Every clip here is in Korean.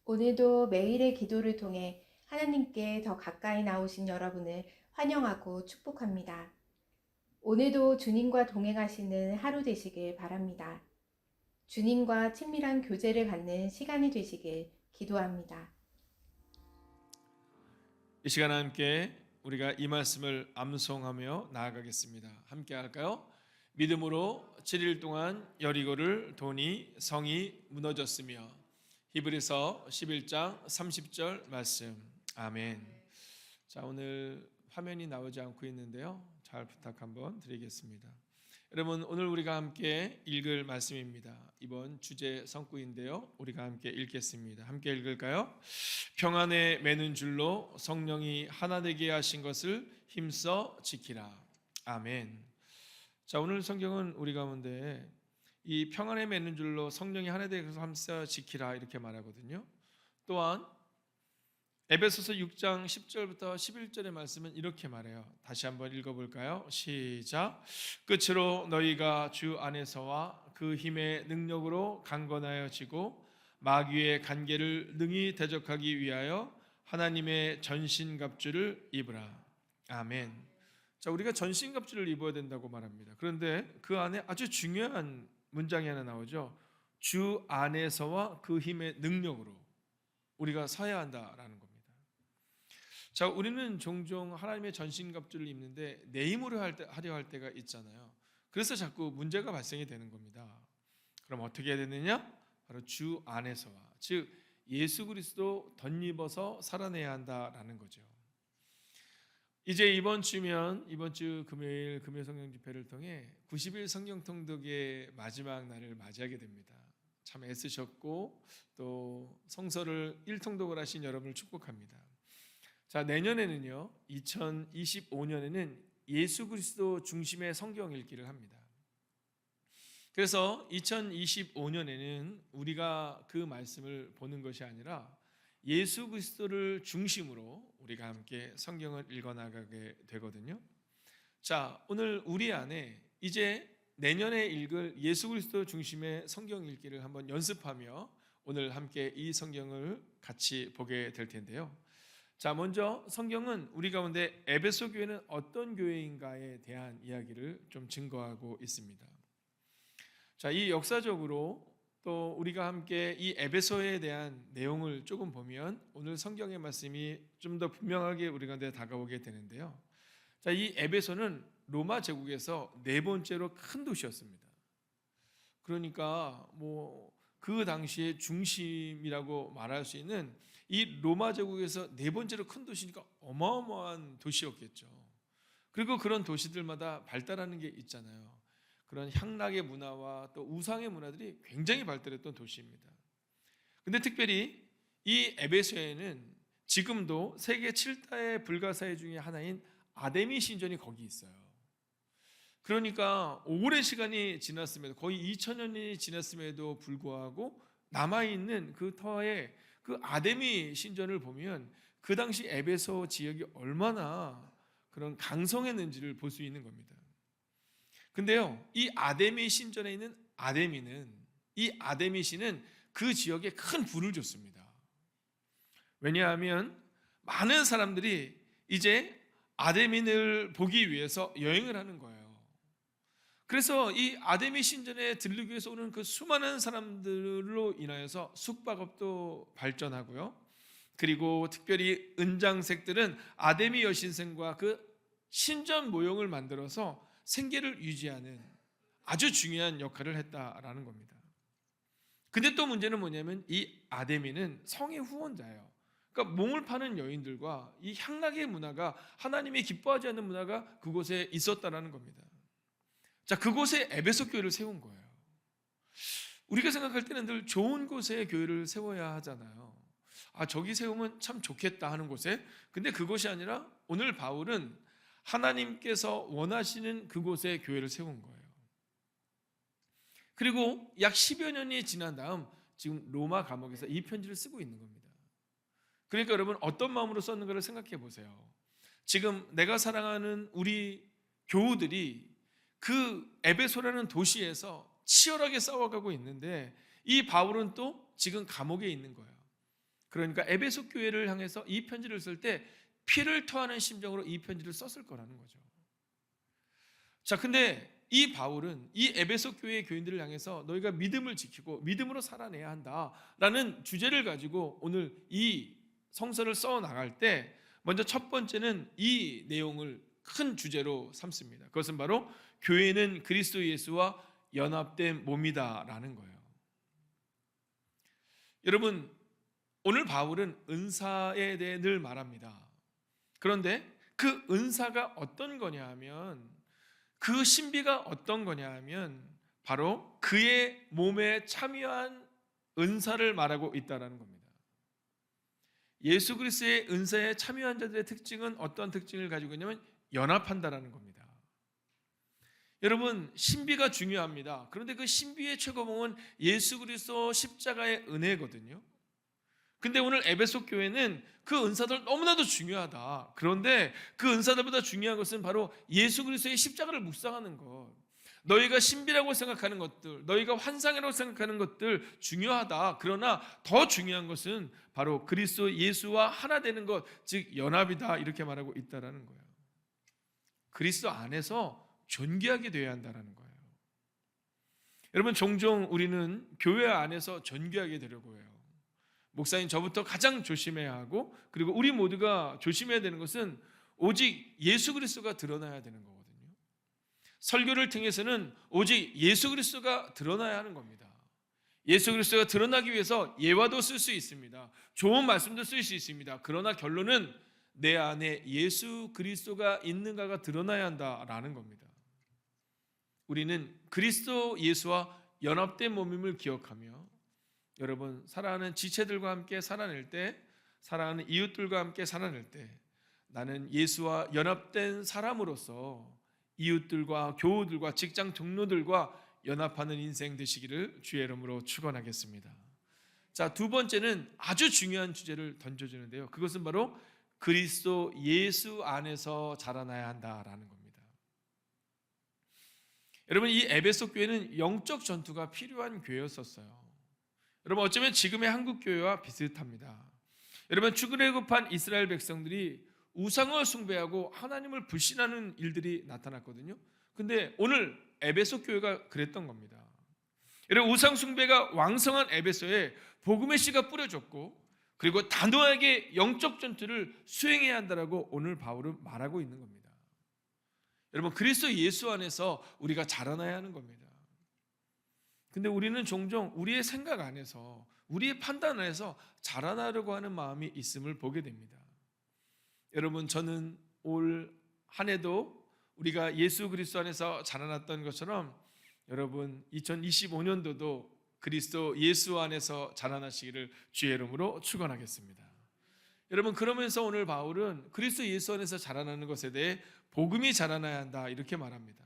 오늘도 매일의 기도를 통해 하나님께 더 가까이 나오신 여러분을 환영하고 축복합니다. 오늘도 주님과 동행하시는 하루 되시길 바랍니다. 주님과 친밀한 교제를 갖는 시간이 되시길 기도합니다. 이 시간 함께 우리가 이 말씀을 암송하며 나아가겠습니다. 함께 할까요? 믿음으로 7일 동안 여리고를 도니 성이 무너졌으며. 히브리서 11장 30절 말씀. 아멘. 자, 오늘 화면이 나오지 않고 있는데요, 잘 부탁 한번 드리겠습니다. 여러분, 오늘 우리가 함께 읽을 말씀입니다. 이번 주제 성구인데요, 우리가 함께 읽겠습니다. 함께 읽을까요? 평안에 매는 줄로 성령이 하나 되게 하신 것을 힘써 지키라. 아멘. 자, 오늘 성경은 우리 가운데 이 평안에 매는 줄로 성령이 하나 되게 해서 힘써 지키라 이렇게 말하거든요. 또한 에베소서 6장 10절부터 11절의 말씀은 이렇게 말해요. 다시 한번 읽어볼까요? 시작. 끝으로 너희가 주 안에서와 그 힘의 능력으로 강건하여지고 마귀의 간계를 능히 대적하기 위하여 하나님의 전신갑주를 입으라. 아멘. 자, 우리가 전신갑주를 입어야 된다고 말합니다. 그런데 그 안에 아주 중요한 문장이 하나 나오죠. 주 안에서와 그 힘의 능력으로 우리가 서야 한다라는 겁니다. 자, 우리는 종종 하나님의 전신갑주를 입는데 내 힘으로 하려 할 때가 있잖아요. 그래서 자꾸 문제가 발생이 되는 겁니다. 그럼 어떻게 해야 되느냐? 바로 주 안에서와, 즉 예수 그리스도 덧입어서 살아내야 한다라는 거죠. 이제 이번 주 금요일 성경 집회를 통해 90일 성경 통독의 마지막 날을 맞이하게 됩니다. 참 애쓰셨고 또 성서를 일통독을 하신 여러분을 축복합니다. 자, 내년에는요, 2025년에는 예수 그리스도 중심의 성경 읽기를 합니다. 그래서 2025년에는 우리가 그 말씀을 보는 것이 아니라 예수 그리스도를 중심으로 우리가 함께 성경을 읽어나가게 되거든요. 자, 오늘 우리 안에 이제 내년에 읽을 예수 그리스도 중심의 성경 읽기를 한번 연습하며 오늘 함께 이 성경을 같이 보게 될 텐데요. 자, 먼저 성경은 우리 가운데 에베소 교회는 어떤 교회인가에 대한 이야기를 좀 증거하고 있습니다. 자, 이 역사적으로 또 우리가 함께 이 에베소에 대한 내용을 조금 보면 오늘 성경의 말씀이 좀 더 분명하게 우리 가운데 다가오게 되는데요. 자, 이 에베소는 로마 제국에서 네 번째로 큰 도시였습니다. 그러니까 그 당시의 중심이라고 말할 수 있는 이 로마 제국에서 네 번째로 큰 도시니까 어마어마한 도시였겠죠. 그리고 그런 도시들마다 발달하는 게 있잖아요. 그런 향락의 문화와 또 우상의 문화들이 굉장히 발달했던 도시입니다. 근데 특별히 이 에베소에는 지금도 세계 7다의 불가사의 중에 하나인 아데미 신전이 거기 있어요. 그러니까 오랜 시간이 지났음에도, 거의 2000년이 지났음에도 불구하고 남아있는 그 터에 그 아데미 신전을 보면 그 당시 에베소 지역이 얼마나 그런 강성했는지를 볼 수 있는 겁니다. 근데요, 이 아데미 신전에 있는 이 아데미 신은 그 지역에 큰 부를 줬습니다. 왜냐하면 많은 사람들이 이제 아데민을 보기 위해서 여행을 하는 거예요. 그래서 이 아데미 신전에 들르기 위해서 오는 그 수많은 사람들로 인하여서 숙박업도 발전하고요. 그리고 특별히 은장색들은 아데미 여신생과 그 신전 모형을 만들어서 생계를 유지하는 아주 중요한 역할을 했다라는 겁니다. 근데 또 문제는 뭐냐면 이 아데미는 성의 후원자예요. 그러니까 몸을 파는 여인들과 이 향락의 문화가, 하나님이 기뻐하지 않는 문화가 그곳에 있었다라는 겁니다. 자, 그곳에 에베소 교회를 세운 거예요. 우리가 생각할 때는 늘 좋은 곳에 교회를 세워야 하잖아요. 아, 저기 세우면 참 좋겠다 하는 곳에. 근데 그것이 아니라 오늘 바울은 하나님께서 원하시는 그곳에 교회를 세운 거예요. 그리고 약 10여 년이 지난 다음 지금 로마 감옥에서 이 편지를 쓰고 있는 겁니다. 그러니까 여러분, 어떤 마음으로 썼는가를 생각해 보세요. 지금 내가 사랑하는 우리 교우들이 그 에베소라는 도시에서 치열하게 싸워가고 있는데 이 바울은 또 지금 감옥에 있는 거예요. 그러니까 에베소 교회를 향해서 이 편지를 쓸 때 피를 토하는 심정으로 이 편지를 썼을 거라는 거죠. 자, 근데 이 바울은 이 에베소 교회의 교인들을 향해서 너희가 믿음을 지키고 믿음으로 살아내야 한다라는 주제를 가지고 오늘 이 성서를 써 나갈 때 먼저 첫 번째는 이 내용을 큰 주제로 삼습니다. 그것은 바로 교회는 그리스도 예수와 연합된 몸이다라는 거예요. 여러분, 오늘 바울은 은사에 대해 늘 말합니다. 그런데 그 은사가 어떤 거냐 하면, 그 신비가 어떤 거냐 하면 바로 그의 몸에 참여한 은사를 말하고 있다는 겁니다. 예수 그리스도의 은사에 참여한 자들의 특징은 어떤 특징을 가지고 있냐면 연합한다라는 겁니다. 여러분, 신비가 중요합니다. 그런데 그 신비의 최고봉은 예수 그리스도 십자가의 은혜거든요. 근데 오늘 에베소 교회는 그 은사들 너무나도 중요하다. 그런데 그 은사들보다 중요한 것은 바로 예수 그리스도의 십자가를 묵상하는 것. 너희가 신비라고 생각하는 것들, 너희가 환상이라고 생각하는 것들 중요하다. 그러나 더 중요한 것은 바로 그리스도 예수와 하나 되는 것, 즉 연합이다. 이렇게 말하고 있다라는 거예요. 그리스도 안에서 존귀하게 되어야 한다는 거예요. 여러분, 종종 우리는 교회 안에서 존귀하게 되려고 해요. 목사님, 저부터 가장 조심해야 하고, 그리고 우리 모두가 조심해야 되는 것은 오직 예수 그리스도가 드러나야 되는 거거든요. 설교를 통해서는 오직 예수 그리스도가 드러나야 하는 겁니다. 예수 그리스도가 드러나기 위해서 예화도 쓸 수 있습니다. 좋은 말씀도 쓸 수 있습니다. 그러나 결론은 내 안에 예수 그리스도가 있는가가 드러나야 한다라는 겁니다. 우리는 그리스도 예수와 연합된 몸임을 기억하며, 여러분, 사랑하는 지체들과 함께 살아낼 때, 사랑하는 이웃들과 함께 살아낼 때 나는 예수와 연합된 사람으로서 이웃들과 교우들과 직장 동료들과 연합하는 인생 되시기를 주의 이름으로 축원하겠습니다. 자, 두 번째는 아주 중요한 주제를 던져주는데요. 그것은 바로 그리스도 예수 안에서 자라나야 한다라는 겁니다. 여러분, 이 에베소 교회는 영적 전투가 필요한 교회였었어요. 여러분, 어쩌면 지금의 한국 교회와 비슷합니다. 여러분, 출애굽한 이스라엘 백성들이 우상을 숭배하고 하나님을 불신하는 일들이 나타났거든요. 근데 오늘 에베소 교회가 그랬던 겁니다. 여러분, 우상 숭배가 왕성한 에베소에 복음의 씨가 뿌려졌고, 그리고 단호하게 영적 전투를 수행해야 한다라고 오늘 바울은 말하고 있는 겁니다. 여러분, 그리스도 예수 안에서 우리가 자라나야 하는 겁니다. 근데 우리는 종종 우리의 생각 안에서, 우리의 판단 안에서 자라나려고 하는 마음이 있음을 보게 됩니다. 여러분, 저는 올 한 해도 우리가 예수 그리스도 안에서 자라났던 것처럼 여러분 2025년도도 그리스도 예수 안에서 자라나시기를 주의 이름으로 축원하겠습니다. 여러분, 그러면서 오늘 바울은 그리스도 예수 안에서 자라나는 것에 대해 복음이 자라나야 한다 이렇게 말합니다.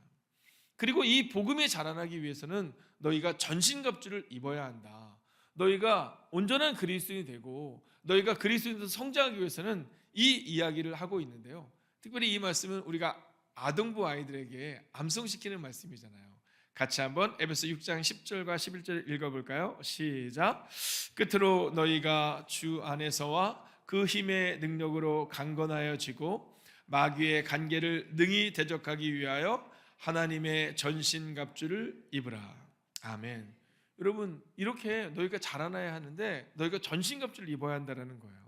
그리고 이 복음이 자라나기 위해서는 너희가 전신갑주를 입어야 한다. 너희가 온전한 그리스도인이 되고 너희가 그리스도인으로 성장하기 위해서는 이 이야기를 하고 있는데요. 특별히 이 말씀은 우리가 아동부 아이들에게 암송시키는 말씀이잖아요. 같이 한번 에베소 6장 10절과 11절 읽어볼까요? 시작. 끝으로 너희가 주 안에서와 그 힘의 능력으로 강건하여지고 마귀의 간계를 능히 대적하기 위하여 하나님의 전신갑주를 입으라. 아멘. 여러분, 이렇게 너희가 자라나야 하는데 너희가 전신갑주를 입어야 한다는 거예요.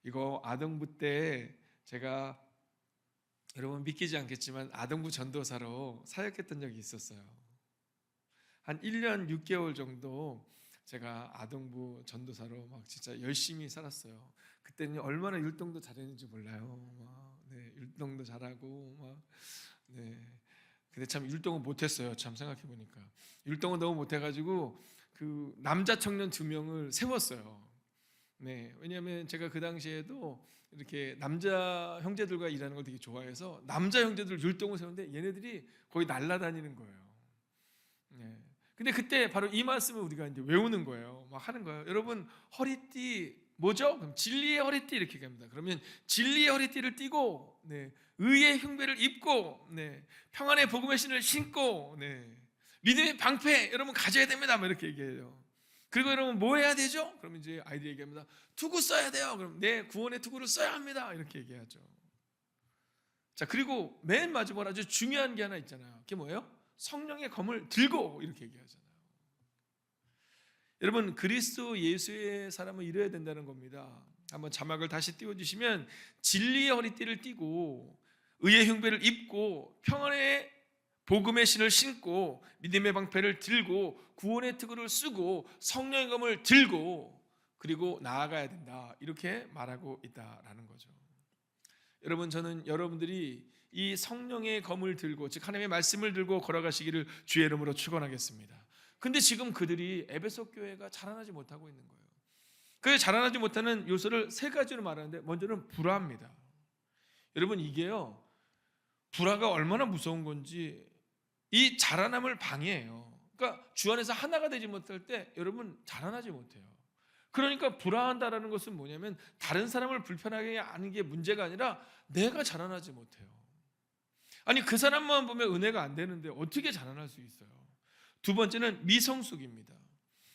이거 아동부 때 제가, 여러분 믿기지 않겠지만 아동부 전도사로 사역했던 적이 있었어요. 한 1년 6개월 정도 제가 아동부 전도사로 막 진짜 열심히 살았어요. 그때는 얼마나 율동도 잘했는지 몰라요. 율동도 잘하고 근데 참 율동은 못했어요. 참 생각해 보니까 율동은 너무 못해가지고 그 남자 청년 2명을 세웠어요. 왜냐하면 제가 그 당시에도 이렇게 남자 형제들과 일하는 걸 되게 좋아해서 남자 형제들 율동을 세우는데 얘네들이 거의 날아다니는 거예요. 근데 그때 바로 이 말씀을 우리가 이제 외우는 거예요. 막 하는 거예요. 여러분, 허리띠 뭐죠? 그럼 진리의 허리띠 이렇게 얘기합니다. 그러면 진리의 허리띠를 띠고, 의의 흉배를 입고, 평안의 복음의 신을 신고, 믿음의 방패 여러분 가져야 됩니다. 이렇게 얘기해요. 그리고 여러분 뭐 해야 되죠? 그럼 이제 아이들이 얘기합니다. 투구 써야 돼요. 그럼 네, 구원의 투구를 써야 합니다. 이렇게 얘기하죠. 자, 그리고 맨 마지막으로 아주 중요한 게 하나 있잖아요. 그게 뭐예요? 성령의 검을 들고 이렇게 얘기하잖아요. 여러분, 그리스도 예수의 사람은 이래야 된다는 겁니다. 한번 자막을 다시 띄워주시면, 진리의 허리띠를 띠고 의의 흉배를 입고 평안의 복음의 신을 신고 믿음의 방패를 들고 구원의 투구를 쓰고 성령의 검을 들고 그리고 나아가야 된다, 이렇게 말하고 있다라는 거죠. 여러분, 저는 여러분들이 이 성령의 검을 들고, 즉 하나님의 말씀을 들고 걸어가시기를 주의 이름으로 축원하겠습니다. 근데 지금 그들이 에베소 교회가 자라나지 못하고 있는 거예요. 그 자라나지 못하는 요소를 세 가지로 말하는데, 먼저는 불화입니다. 여러분, 이게요, 불화가 얼마나 무서운 건지 이 자라남을 방해해요. 그러니까 주 안에서 하나가 되지 못할 때 여러분 자라나지 못해요. 그러니까 불화한다라는 것은 뭐냐면, 다른 사람을 불편하게 하는 게 문제가 아니라 내가 자라나지 못해요. 아니, 그 사람만 보면 은혜가 안 되는데 어떻게 자라날 수 있어요? 두 번째는 미성숙입니다.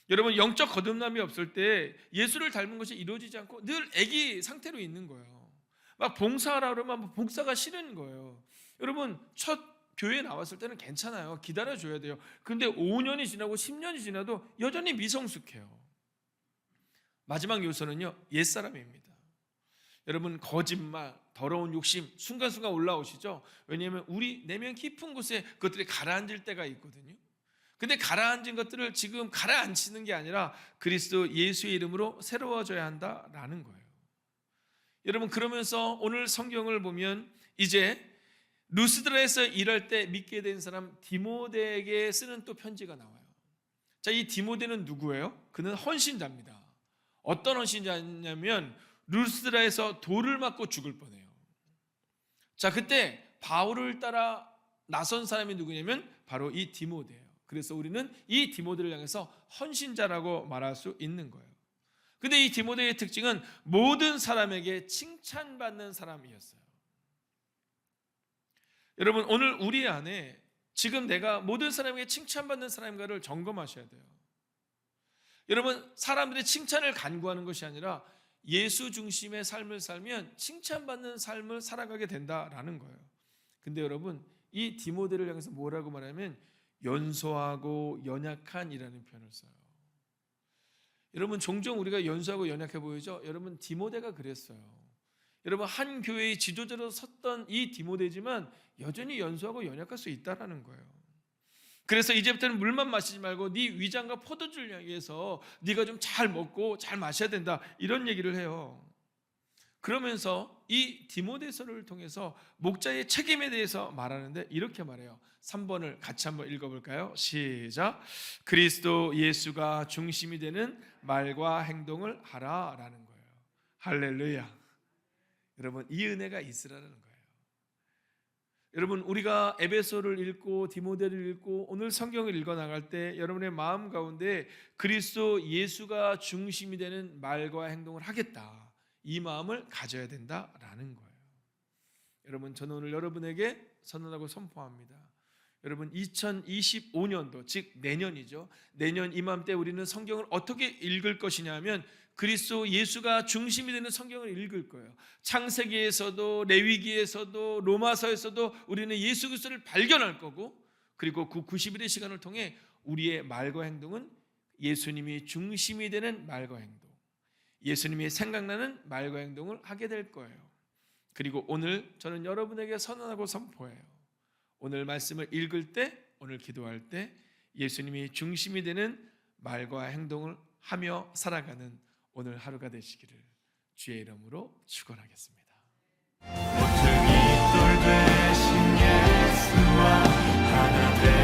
여러분, 영적 거듭남이 없을 때 예수를 닮은 것이 이루어지지 않고 늘 애기 상태로 있는 거예요. 막 봉사하라 그러면 봉사가 싫은 거예요. 여러분, 첫 교회에 나왔을 때는 괜찮아요. 기다려줘야 돼요. 근데 5년이 지나고 10년이 지나도 여전히 미성숙해요. 마지막 요소는요, 옛사람입니다. 여러분, 거짓말, 더러운 욕심 순간순간 올라오시죠. 왜냐하면 우리 내면 깊은 곳에 그것들이 가라앉을 때가 있거든요. 근데 가라앉은 것들을 지금 가라앉히는 게 아니라 그리스도 예수의 이름으로 새로워져야 한다라는 거예요. 여러분, 그러면서 오늘 성경을 보면 이제 루스드라에서 일할 때 믿게 된 사람 디모데에게 쓰는 또 편지가 나와요. 자, 이 디모데는 누구예요? 그는 헌신자입니다. 어떤 헌신자냐면 루스드라에서 돌을 맞고 죽을 뻔해요. 자, 그때 바울을 따라 나선 사람이 누구냐면 바로 이 디모데예요. 그래서 우리는 이 디모데를 향해서 헌신자라고 말할 수 있는 거예요. 근데 이 디모데의 특징은 모든 사람에게 칭찬받는 사람이었어요. 여러분, 오늘 우리 안에 지금 내가 모든 사람에게 칭찬받는 사람인가를 점검하셔야 돼요. 여러분, 사람들의 칭찬을 간구하는 것이 아니라 예수 중심의 삶을 살면 칭찬받는 삶을 살아가게 된다라는 거예요. 근데 여러분, 이 디모데를 향해서 뭐라고 말하면 연소하고 연약한이라는 표현을 써요. 여러분, 종종 우리가 연소하고 연약해 보이죠? 여러분, 디모데가 그랬어요. 여러분, 한 교회의 지도자로 섰던 이 디모데지만 여전히 연소하고 연약할 수 있다는 거예요. 그래서 이제부터는 물만 마시지 말고 네 위장과 포도주를 향해서 네가 좀 잘 먹고 잘 마셔야 된다, 이런 얘기를 해요. 그러면서 이 디모데서를 통해서 목자의 책임에 대해서 말하는데 이렇게 말해요. 3번을 같이 한번 읽어볼까요? 시작. 그리스도 예수가 중심이 되는 말과 행동을 하라라는 거예요. 할렐루야. 여러분, 이 은혜가 있으라는 거예요. 여러분, 우리가 에베소를 읽고 디모데를 읽고 오늘 성경을 읽어 나갈 때 여러분의 마음 가운데 그리스도 예수가 중심이 되는 말과 행동을 하겠다, 이 마음을 가져야 된다라는 거예요. 여러분, 저는 오늘 여러분에게 선언하고 선포합니다. 여러분, 2025년도, 즉 내년이죠. 내년 이맘때 우리는 성경을 어떻게 읽을 것이냐 하면 그리스도 예수가 중심이 되는 성경을 읽을 거예요. 창세기에서도 레위기에서도 로마서에서도 우리는 예수 그리스도를 발견할 거고, 그리고 그 90일의 시간을 통해 우리의 말과 행동은 예수님이 중심이 되는 말과 행동, 예수님이 생각나는 말과 행동을 하게 될 거예요. 그리고 오늘 저는 여러분에게 선언하고 선포해요. 오늘 말씀을 읽을 때, 오늘 기도할 때 예수님이 중심이 되는 말과 행동을 하며 살아가는 오늘 하루가 되시기를 주의 이름으로 축원하겠습니다. 모퉁이 돌 되신 예수와 하나 되